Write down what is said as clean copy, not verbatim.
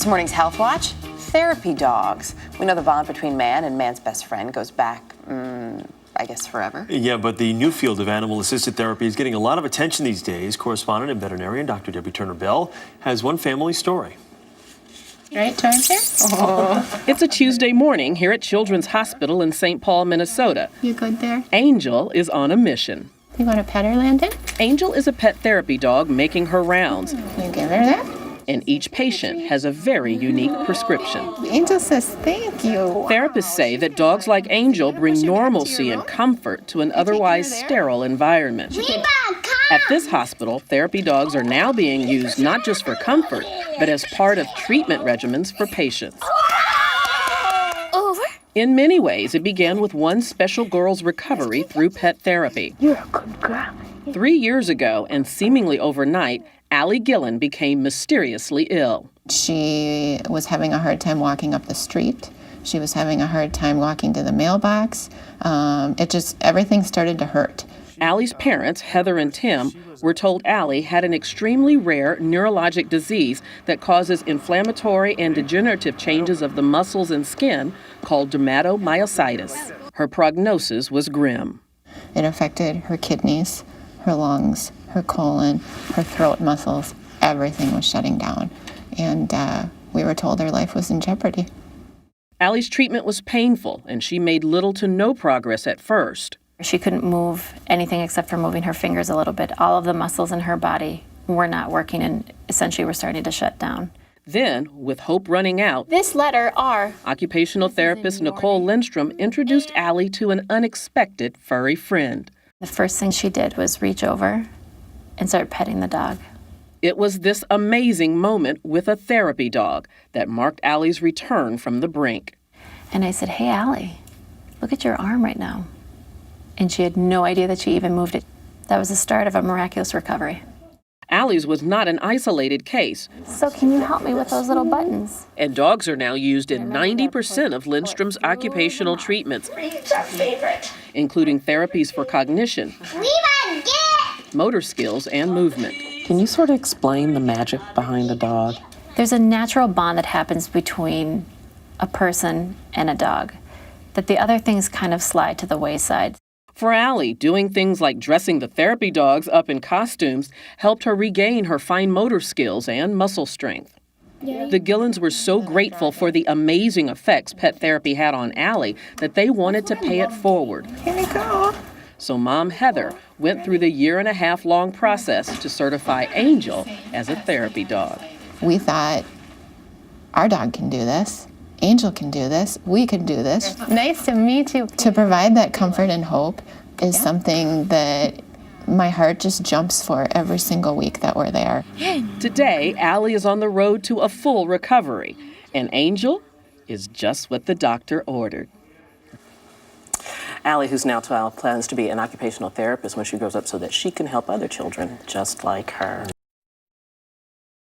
morning's Health Watch, therapy dogs. We know the bond between man and man's best friend goes back, I guess, forever. Yeah, but the new field of animal-assisted therapy is getting a lot of attention these days. Correspondent and veterinarian Dr. Debbie Turner-Bell has one family story. Right, Georgia? Oh. It's a Tuesday morning here at Children's Hospital in St. Paul, Minnesota. You good there? Angel is on a mission. You want to pet her, Landon? Angel is a pet therapy dog making her rounds. You give her that? And each patient has a very unique prescription. Angel says thank you. Therapists say that dogs like Angel bring normalcy and comfort to an otherwise sterile environment. At this hospital, therapy dogs are now being used not just for comfort, but as part of treatment regimens for patients. Over? In many ways, it began with one special girl's recovery through pet therapy. You're a good girl. 3 years ago, and seemingly overnight, Allie Gillen became mysteriously ill. She was having a hard time walking up the street. She was having a hard time walking to the mailbox. Everything started to hurt. Allie's parents, Heather and Tim, were told Allie had an extremely rare neurologic disease that causes inflammatory and degenerative changes of the muscles and skin called dermatomyositis. Her prognosis was grim. It affected her kidneys, her lungs, her colon, her throat muscles. Everything was shutting down. And we were told her life was in jeopardy. Allie's treatment was painful, and she made little to no progress at first. She couldn't move anything except for moving her fingers a little bit. All of the muscles in her body were not working and essentially were starting to shut down. Then, with hope running out, This letter R. occupational therapist Nicole Lindstrom introduced Allie to an unexpected furry friend. The first thing she did was reach over and start petting the dog. It was this amazing moment with a therapy dog that marked Allie's return from the brink. And I said, "Hey, Allie, look at your arm right now." And she had no idea that she even moved it. That was the start of a miraculous recovery. Allie's was not an isolated case, So can you help me with those little buttons? and dogs are now used in 90% of Lindstrom's occupational treatments, including therapies for cognition, motor skills, and movement. Can you sort of explain the magic behind a dog? There's a natural bond that happens between a person and a dog, that the other things kind of slide to the wayside. For Allie, doing things like dressing the therapy dogs up in costumes helped her regain her fine motor skills and muscle strength. The Gillens were so grateful for the amazing effects pet therapy had on Allie that they wanted to pay it forward. Here we go. So Mom Heather went through the 1.5-year-long process to certify Angel as a therapy dog. We thought, our dog can do this. Angel can do this. We can do this. Nice to meet you. To provide that comfort and hope is something that my heart just jumps for every single week that we're there. Today, Allie is on the road to a full recovery, and Angel is just what the doctor ordered. Allie, who's now 12, plans to be an occupational therapist when she grows up so that she can help other children just like her.